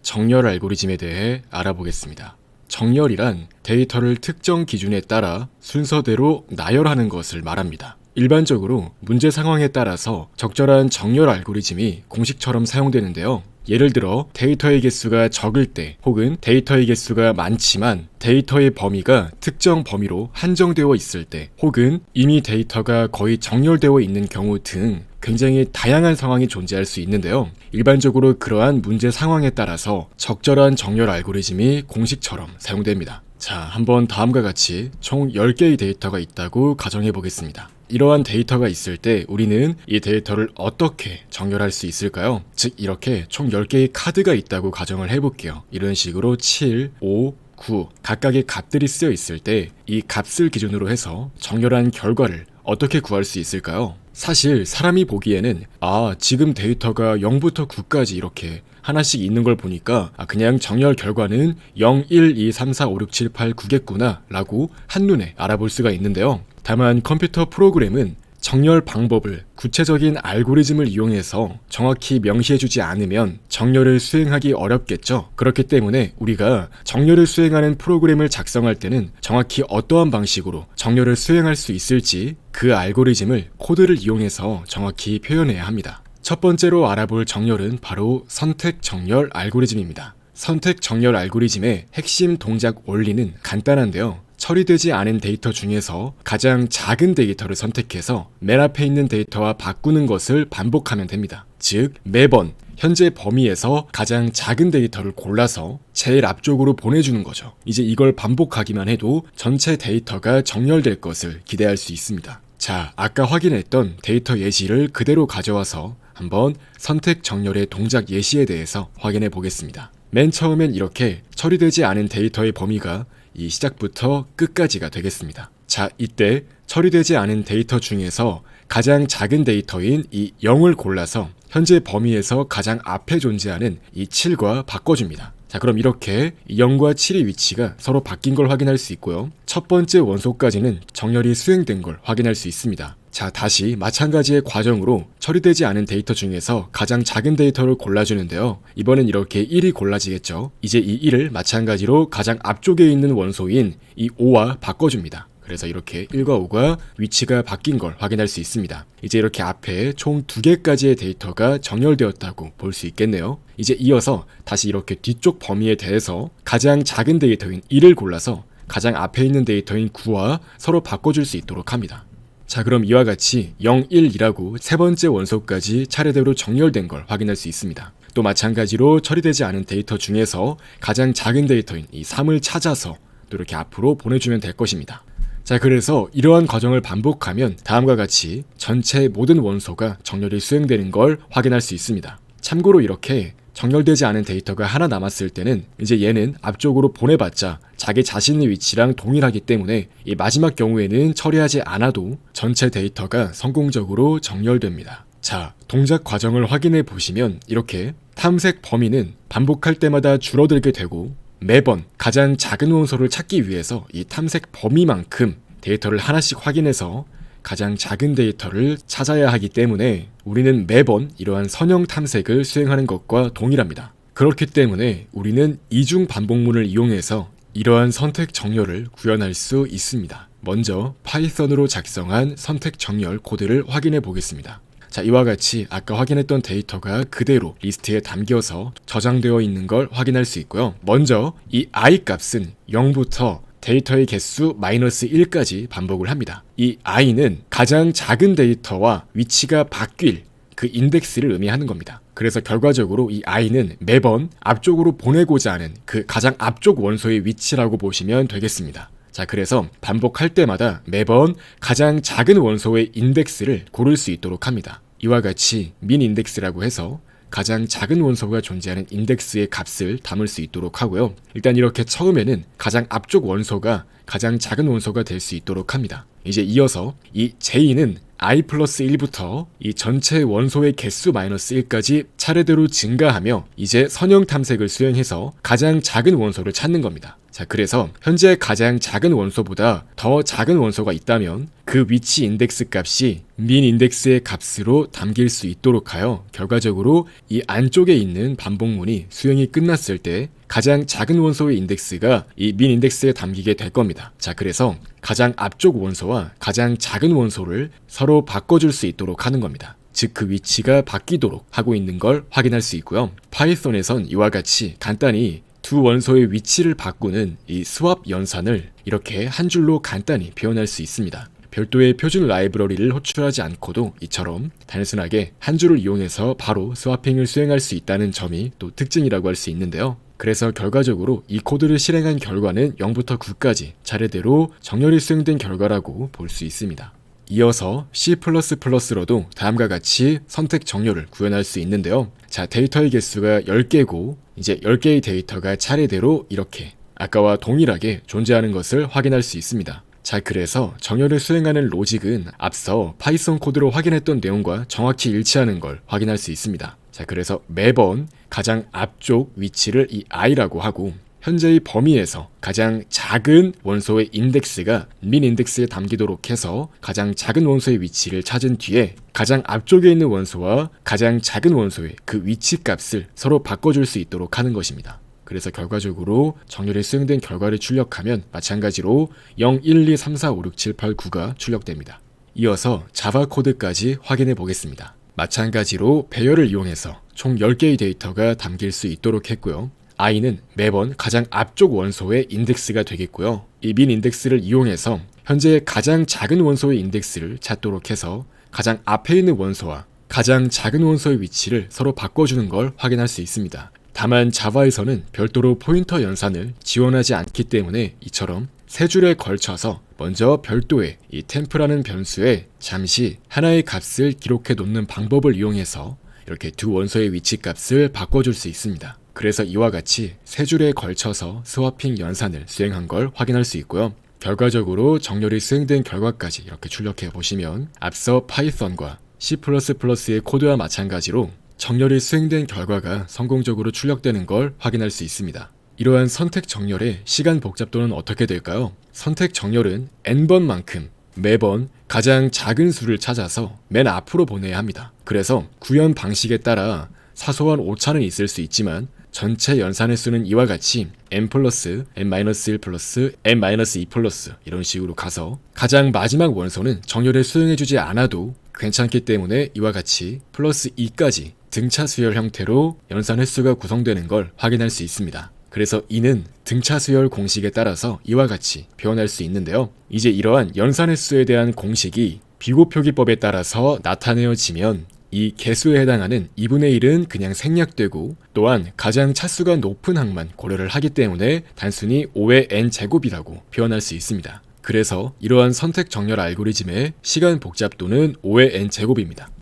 정렬 알고리즘에 대해 알아보겠습니다. 정렬이란 데이터를 특정 기준에 따라 순서대로 나열하는 것을 말합니다. 일반적으로 문제 상황에 따라서 적절한 정렬 알고리즘이 공식처럼 사용되는데요. 예를 들어 데이터의 개수가 적을 때 혹은 데이터의 개수가 많지만 데이터의 범위가 특정 범위로 한정되어 있을 때 혹은 이미 데이터가 거의 정렬되어 있는 경우 등 굉장히 다양한 상황이 존재할 수 있는데요. 일반적으로 그러한 문제 상황에 따라서 적절한 정렬 알고리즘이 공식처럼 사용됩니다. 자, 한번 다음과 같이 총 10개의 데이터가 있다고 가정해 보겠습니다. 이러한 데이터가 있을 때 우리는 이 데이터를 어떻게 정렬할 수 있을까요? 즉 이렇게 총 10개의 카드가 있다고 가정을 해볼게요. 이런 식으로 7, 5, 9 각각의 값들이 쓰여 있을 때 이 값을 기준으로 해서 정렬한 결과를 어떻게 구할 수 있을까요? 사실 사람이 보기에는 지금 데이터가 0부터 9까지 이렇게 하나씩 있는 걸 보니까 그냥 정렬 결과는 0, 1, 2, 3, 4, 5, 6, 7, 8, 9겠구나 라고 한눈에 알아볼 수가 있는데요. 다만 컴퓨터 프로그램은 정렬 방법을 구체적인 알고리즘을 이용해서 정확히 명시해주지 않으면 정렬을 수행하기 어렵겠죠. 그렇기 때문에 우리가 정렬을 수행하는 프로그램을 작성할 때는 정확히 어떠한 방식으로 정렬을 수행할 수 있을지 그 알고리즘을 코드를 이용해서 정확히 표현해야 합니다. 첫 번째로 알아볼 정렬은 바로 선택 정렬 알고리즘입니다. 선택 정렬 알고리즘의 핵심 동작 원리는 간단한데요. 처리되지 않은 데이터 중에서 가장 작은 데이터를 선택해서 맨 앞에 있는 데이터와 바꾸는 것을 반복하면 됩니다. 즉, 매번 현재 범위에서 가장 작은 데이터를 골라서 제일 앞쪽으로 보내주는 거죠. 이제 이걸 반복하기만 해도 전체 데이터가 정렬될 것을 기대할 수 있습니다. 자, 아까 확인했던 데이터 예시를 그대로 가져와서 한번 선택 정렬의 동작 예시에 대해서 확인해 보겠습니다. 맨 처음엔 이렇게 처리되지 않은 데이터의 범위가 이 시작부터 끝까지가 되겠습니다. 자, 이때 처리되지 않은 데이터 중에서 가장 작은 데이터인 이 0을 골라서 현재 범위에서 가장 앞에 존재하는 이 7과 바꿔줍니다. 자, 그럼 이렇게 0과 7의 위치가 서로 바뀐 걸 확인할 수 있고요. 첫 번째 원소까지는 정렬이 수행된 걸 확인할 수 있습니다. 자, 다시 마찬가지의 과정으로 처리되지 않은 데이터 중에서 가장 작은 데이터를 골라주는데요. 이번엔 이렇게 1이 골라지겠죠. 이제 이 1을 마찬가지로 가장 앞쪽에 있는 원소인 이 5와 바꿔줍니다. 그래서 이렇게 1과 5가 위치가 바뀐 걸 확인할 수 있습니다. 이제 이렇게 앞에 총 2개까지의 데이터가 정렬되었다고 볼 수 있겠네요. 이제 이어서 다시 이렇게 뒤쪽 범위에 대해서 가장 작은 데이터인 1을 골라서 가장 앞에 있는 데이터인 9와 서로 바꿔줄 수 있도록 합니다. 자, 그럼 이와 같이 0, 1이라고 세 번째 원소까지 차례대로 정렬된 걸 확인할 수 있습니다. 또 마찬가지로 처리되지 않은 데이터 중에서 가장 작은 데이터인 이 3을 찾아서 또 이렇게 앞으로 보내주면 될 것입니다. 자, 그래서 이러한 과정을 반복하면 다음과 같이 전체 모든 원소가 정렬이 수행되는 걸 확인할 수 있습니다. 참고로 이렇게 정렬되지 않은 데이터가 하나 남았을 때는 이제 얘는 앞쪽으로 보내봤자 자기 자신의 위치랑 동일하기 때문에 이 마지막 경우에는 처리하지 않아도 전체 데이터가 성공적으로 정렬됩니다. 자, 동작 과정을 확인해 보시면 이렇게 탐색 범위는 반복할 때마다 줄어들게 되고 매번 가장 작은 원소를 찾기 위해서 이 탐색 범위만큼 데이터를 하나씩 확인해서 가장 작은 데이터를 찾아야 하기 때문에 우리는 매번 이러한 선형 탐색을 수행하는 것과 동일합니다. 그렇기 때문에 우리는 이중 반복문을 이용해서 이러한 선택 정렬을 구현할 수 있습니다. 먼저 파이썬으로 작성한 선택 정렬 코드를 확인해 보겠습니다. 자, 이와 같이 아까 확인했던 데이터가 그대로 리스트에 담겨서 저장되어 있는 걸 확인할 수 있고요. 먼저 이 i 값은 0부터 데이터의 개수 -1까지 반복을 합니다. 이 i는 가장 작은 데이터와 위치가 바뀔 그 인덱스를 의미하는 겁니다. 그래서 결과적으로 이 i는 매번 앞쪽으로 보내고자 하는 그 가장 앞쪽 원소의 위치라고 보시면 되겠습니다. 자, 그래서 반복할 때마다 매번 가장 작은 원소의 인덱스를 고를 수 있도록 합니다. 이와 같이 min 인덱스라고 해서 가장 작은 원소가 존재하는 인덱스의 값을 담을 수 있도록 하고요. 일단 이렇게 처음에는 가장 앞쪽 원소가 가장 작은 원소가 될 수 있도록 합니다. 이제 이어서 이 J는 i 플러스 1부터 이 전체 원소의 개수 마이너스 1까지 차례대로 증가하며 이제 선형 탐색을 수행해서 가장 작은 원소를 찾는 겁니다. 자, 그래서 현재 가장 작은 원소보다 더 작은 원소가 있다면 그 위치 인덱스 값이 민 인덱스의 값으로 담길 수 있도록 하여 결과적으로 이 안쪽에 있는 반복문이 수행이 끝났을 때 가장 작은 원소의 인덱스가 이 민 인덱스에 담기게 될 겁니다. 자, 그래서 가장 앞쪽 원소와 가장 작은 원소를 서로 바꿔줄 수 있도록 하는 겁니다. 즉 그 위치가 바뀌도록 하고 있는 걸 확인할 수 있고요. 파이썬에선 이와 같이 간단히 두 원소의 위치를 바꾸는 이 스왑 연산을 이렇게 한 줄로 간단히 표현할 수 있습니다. 별도의 표준 라이브러리를 호출하지 않고도 이처럼 단순하게 한 줄을 이용해서 바로 스와핑을 수행할 수 있다는 점이 또 특징이라고 할 수 있는데요. 그래서 결과적으로 이 코드를 실행한 결과는 0부터 9까지 차례대로 정렬이 수행된 결과라고 볼 수 있습니다. 이어서 C++로도 다음과 같이 선택 정렬을 구현할 수 있는데요. 자, 데이터의 개수가 10개고 이제 10개의 데이터가 차례대로 이렇게 아까와 동일하게 존재하는 것을 확인할 수 있습니다. 자, 그래서 정렬을 수행하는 로직은 앞서 파이썬 코드로 확인했던 내용과 정확히 일치하는 걸 확인할 수 있습니다. 자, 그래서 매번 가장 앞쪽 위치를 이 i라고 하고 현재의 범위에서 가장 작은 원소의 인덱스가 민 인덱스에 담기도록 해서 가장 작은 원소의 위치를 찾은 뒤에 가장 앞쪽에 있는 원소와 가장 작은 원소의 그 위치 값을 서로 바꿔줄 수 있도록 하는 것입니다. 그래서 결과적으로 정렬이 수행된 결과를 출력하면 마찬가지로 0, 1, 2, 3, 4, 5, 6, 7, 8, 9가 출력됩니다. 이어서 자바 코드까지 확인해 보겠습니다. 마찬가지로 배열을 이용해서 총 10개의 데이터가 담길 수 있도록 했고요. i는 매번 가장 앞쪽 원소의 인덱스가 되겠고요. 이 민 인덱스를 이용해서 현재 가장 작은 원소의 인덱스를 찾도록 해서 가장 앞에 있는 원소와 가장 작은 원소의 위치를 서로 바꿔주는 걸 확인할 수 있습니다. 다만 자바에서는 별도로 포인터 연산을 지원하지 않기 때문에 이처럼 세 줄에 걸쳐서 먼저 별도의 이 템프라는 변수에 잠시 하나의 값을 기록해 놓는 방법을 이용해서 이렇게 두 원소의 위치 값을 바꿔줄 수 있습니다. 그래서 이와 같이 세 줄에 걸쳐서 스와핑 연산을 수행한 걸 확인할 수 있고요. 결과적으로 정렬이 수행된 결과까지 이렇게 출력해 보시면 앞서 파이썬과 C++의 코드와 마찬가지로 정렬이 수행된 결과가 성공적으로 출력되는 걸 확인할 수 있습니다. 이러한 선택 정렬의 시간 복잡도는 어떻게 될까요? 선택 정렬은 n번만큼 매번 가장 작은 수를 찾아서 맨 앞으로 보내야 합니다. 그래서 구현 방식에 따라 사소한 오차는 있을 수 있지만 전체 연산의 수는 이와 같이 n 플러스 n-1 플러스 n-2 플러스 이런 식으로 가서 가장 마지막 원소는 정렬을 수행해주지 않아도 괜찮기 때문에 이와 같이 플러스 2까지 등차 수열 형태로 연산 횟수가 구성되는 걸 확인할 수 있습니다. 그래서 이는 등차 수열 공식에 따라서 이와 같이 표현할 수 있는데요. 이제 이러한 연산 횟수에 대한 공식이 비곱표기법에 따라서 나타내어지면 이 개수에 해당하는 2분의 1은 그냥 생략되고 또한 가장 차수가 높은 항만 고려를 하기 때문에 단순히 5의 n제곱이라고 표현할 수 있습니다. 그래서 이러한 선택 정렬 알고리즘의 시간 복잡도는 5의 n제곱입니다.